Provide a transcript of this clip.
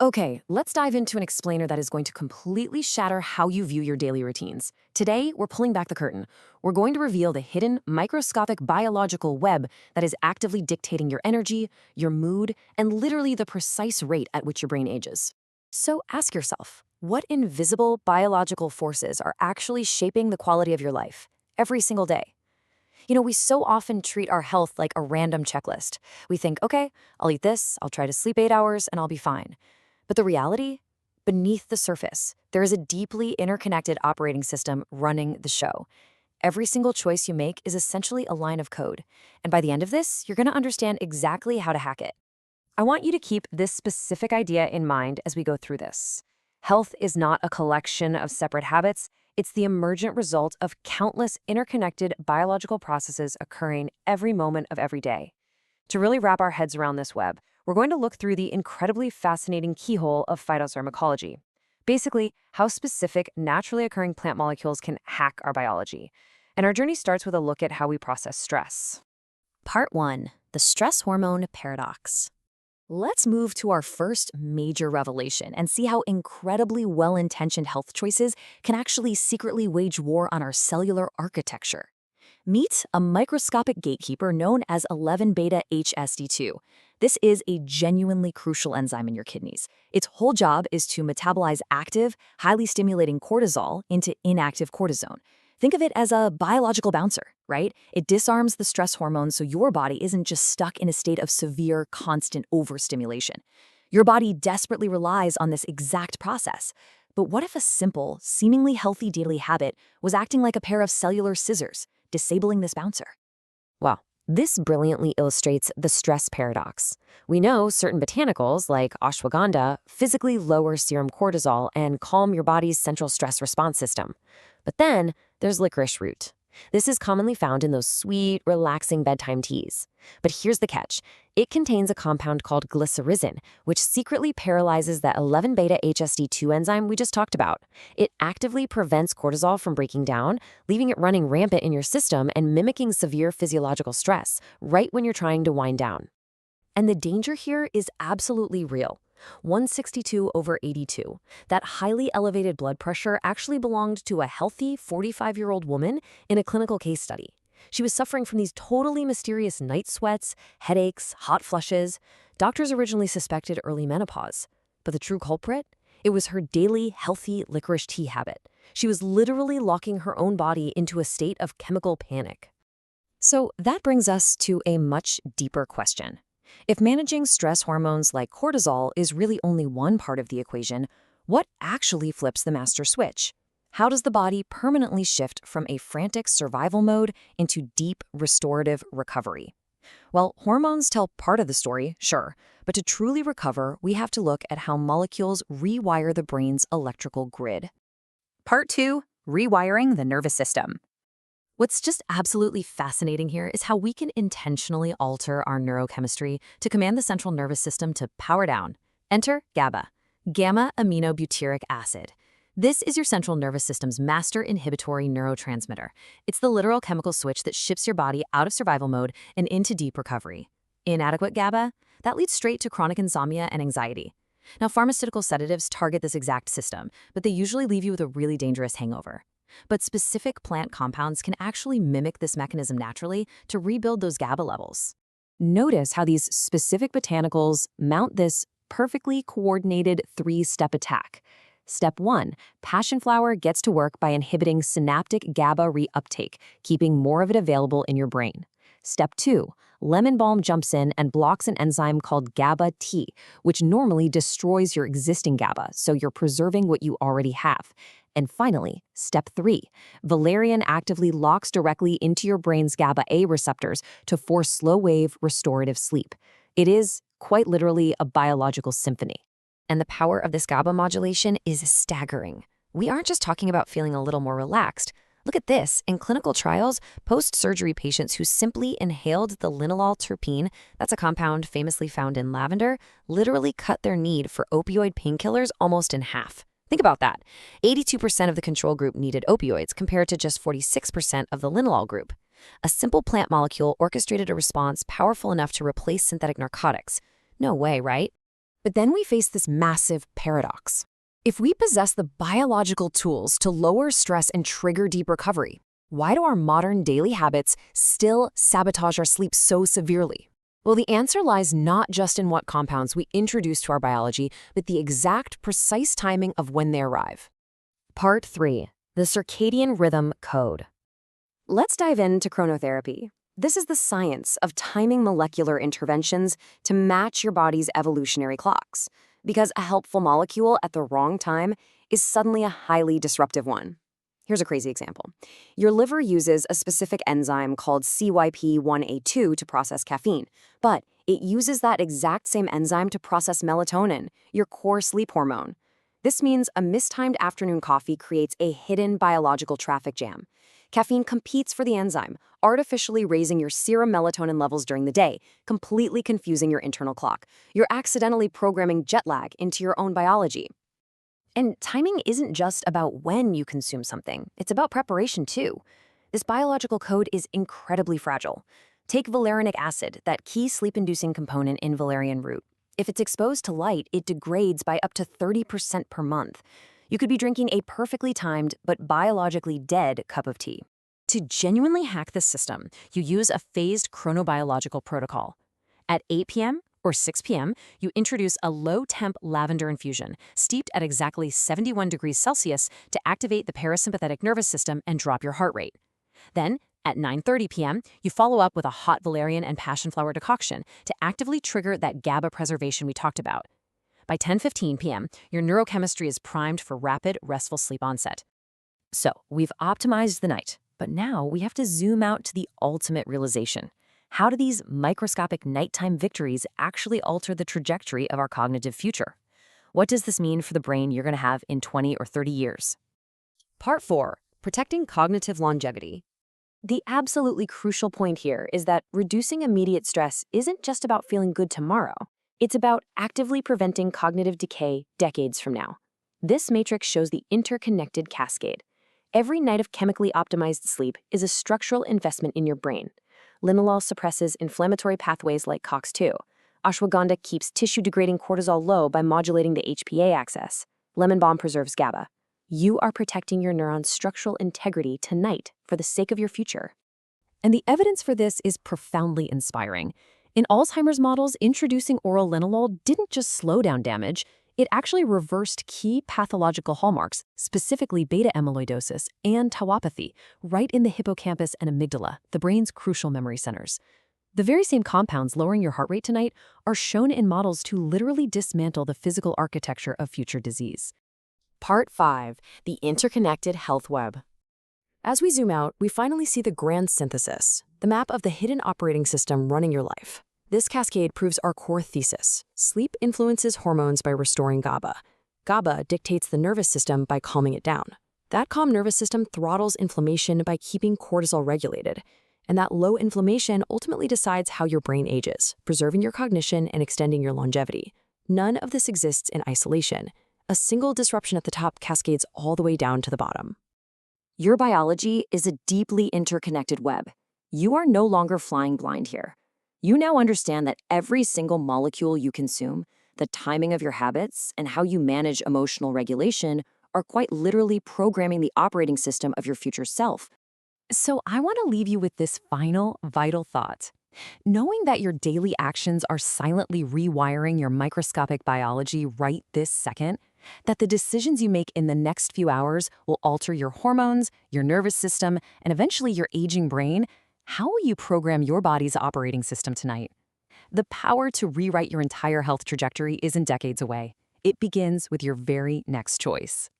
Okay, let's dive into an explainer that is going to completely shatter how you view your daily routines. Today, we're pulling back the curtain. We're going to reveal the hidden, microscopic biological web that is actively dictating your energy, your mood, and literally the precise rate at which your brain ages. So ask yourself, what invisible biological forces are actually shaping the quality of your life every single day? We so often treat our health like a random checklist. We think, okay, I'll eat this, I'll try to sleep 8 hours, and I'll be fine. But the reality? Beneath the surface, there is a deeply interconnected operating system running the show. Every single choice you make is essentially a line of code. And by the end of this, you're going to understand exactly how to hack it. I want you to keep this specific idea in mind as we go through this. Health is not a collection of separate habits. It's the emergent result of countless interconnected biological processes occurring every moment of every day. To really wrap our heads around this web, we're going to look through the incredibly fascinating keyhole of phytopharmacology. Basically, how specific, naturally occurring plant molecules can hack our biology. And our journey starts with a look at how we process stress. Part 1. The stress hormone paradox. Let's move to our first major revelation and see how incredibly well-intentioned health choices can actually secretly wage war on our cellular architecture. Meet a microscopic gatekeeper known as 11-beta-HSD2. This is a genuinely crucial enzyme in your kidneys. Its whole job is to metabolize active, highly stimulating cortisol into inactive cortisone. Think of it as a biological bouncer, right? It disarms the stress hormones so your body isn't just stuck in a state of severe, constant overstimulation. Your body desperately relies on this exact process. But what if a simple, seemingly healthy daily habit was acting like a pair of cellular scissors, disabling this bouncer? Well, this brilliantly illustrates the stress paradox. We know certain botanicals, like ashwagandha, physically lower serum cortisol and calm your body's central stress response system. But then there's licorice root. This is commonly found in those sweet, relaxing bedtime teas. But here's the catch. It contains a compound called glycyrrhizin, which secretly paralyzes that 11-beta-HSD2 enzyme we just talked about. It actively prevents cortisol from breaking down, leaving it running rampant in your system and mimicking severe physiological stress right when you're trying to wind down. And the danger here is absolutely real. 162/82. That highly elevated blood pressure actually belonged to a healthy 45-year-old woman in a clinical case study. She was suffering from these totally mysterious night sweats, headaches, hot flushes. Doctors originally suspected early menopause. But the true culprit? It was her daily, healthy licorice tea habit. She was literally locking her own body into a state of chemical panic. So that brings us to a much deeper question. If managing stress hormones like cortisol is really only one part of the equation, what actually flips the master switch? How does the body permanently shift from a frantic survival mode into deep restorative recovery? Well, hormones tell part of the story, sure, but to truly recover, we have to look at how molecules rewire the brain's electrical grid. Part 2. Rewiring the nervous system. What's just absolutely fascinating here is how we can intentionally alter our neurochemistry to command the central nervous system to power down. Enter GABA, gamma-aminobutyric acid. This is your central nervous system's master inhibitory neurotransmitter. It's the literal chemical switch that shifts your body out of survival mode and into deep recovery. Inadequate GABA? That leads straight to chronic insomnia and anxiety. Now, pharmaceutical sedatives target this exact system, but they usually leave you with a really dangerous hangover. But specific plant compounds can actually mimic this mechanism naturally to rebuild those GABA levels. Notice how these specific botanicals mount this perfectly coordinated three-step attack. Step 1, passionflower gets to work by inhibiting synaptic GABA reuptake, keeping more of it available in your brain. Step 2, lemon balm jumps in and blocks an enzyme called GABA-T, which normally destroys your existing GABA, so you're preserving what you already have. And finally, step 3, valerian actively locks directly into your brain's GABA-A receptors to force slow-wave restorative sleep. It is, quite literally, a biological symphony. And the power of this GABA modulation is staggering. We aren't just talking about feeling a little more relaxed. Look at this. In clinical trials, post-surgery patients who simply inhaled the linalool terpene, that's a compound famously found in lavender, literally cut their need for opioid painkillers almost in half. Think about that. 82% of the control group needed opioids compared to just 46% of the linalool group. A simple plant molecule orchestrated a response powerful enough to replace synthetic narcotics. No way, right? But then we face this massive paradox. If we possess the biological tools to lower stress and trigger deep recovery, why do our modern daily habits still sabotage our sleep so severely? Well, the answer lies not just in what compounds we introduce to our biology, but the exact precise timing of when they arrive. Part 3. The Circadian Rhythm Code. Let's dive into chronotherapy. This is the science of timing molecular interventions to match your body's evolutionary clocks, because a helpful molecule at the wrong time is suddenly a highly disruptive one. Here's a crazy example. Your liver uses a specific enzyme called CYP1A2 to process caffeine, but it uses that exact same enzyme to process melatonin, your core sleep hormone. This means a mistimed afternoon coffee creates a hidden biological traffic jam. Caffeine competes for the enzyme, artificially raising your serum melatonin levels during the day, completely confusing your internal clock. You're accidentally programming jet lag into your own biology. And timing isn't just about when you consume something, it's about preparation too. This biological code is incredibly fragile. Take valerianic acid, that key sleep-inducing component in valerian root. If it's exposed to light, it degrades by up to 30% per month. You could be drinking a perfectly timed but biologically dead cup of tea. To genuinely hack this system, you use a phased chronobiological protocol. At 8 p.m. or 6 p.m., you introduce a low-temp lavender infusion, steeped at exactly 71 degrees Celsius to activate the parasympathetic nervous system and drop your heart rate. Then, at 9:30 p.m., you follow up with a hot valerian and passion flower decoction to actively trigger that GABA preservation we talked about. By 10:15 p.m., your neurochemistry is primed for rapid, restful sleep onset. So, we've optimized the night, but now we have to zoom out to the ultimate realization. How do these microscopic nighttime victories actually alter the trajectory of our cognitive future? What does this mean for the brain you're going to have in 20 or 30 years? Part 4. Protecting cognitive longevity. The absolutely crucial point here is that reducing immediate stress isn't just about feeling good tomorrow. It's about actively preventing cognitive decay decades from now. This matrix shows the interconnected cascade. Every night of chemically optimized sleep is a structural investment in your brain. Linalool suppresses inflammatory pathways like COX-2. Ashwagandha keeps tissue-degrading cortisol low by modulating the HPA axis. Lemon balm preserves GABA. You are protecting your neuron's structural integrity tonight for the sake of your future. And the evidence for this is profoundly inspiring. In Alzheimer's models, introducing oral linalool didn't just slow down damage, it actually reversed key pathological hallmarks, specifically beta amyloidosis and tauopathy, right in the hippocampus and amygdala, the brain's crucial memory centers. The very same compounds lowering your heart rate tonight are shown in models to literally dismantle the physical architecture of future disease. Part 5. The Interconnected Health Web. As we zoom out, we finally see the grand synthesis, the map of the hidden operating system running your life. This cascade proves our core thesis. Sleep influences hormones by restoring GABA. GABA dictates the nervous system by calming it down. That calm nervous system throttles inflammation by keeping cortisol regulated. And that low inflammation ultimately decides how your brain ages, preserving your cognition and extending your longevity. None of this exists in isolation. A single disruption at the top cascades all the way down to the bottom. Your biology is a deeply interconnected web. You are no longer flying blind here. You now understand that every single molecule you consume, the timing of your habits, and how you manage emotional regulation are quite literally programming the operating system of your future self. So I want to leave you with this final, vital thought. Knowing that your daily actions are silently rewiring your microscopic biology right this second, that the decisions you make in the next few hours will alter your hormones, your nervous system, and eventually your aging brain, how will you program your body's operating system tonight? The power to rewrite your entire health trajectory isn't decades away. It begins with your very next choice.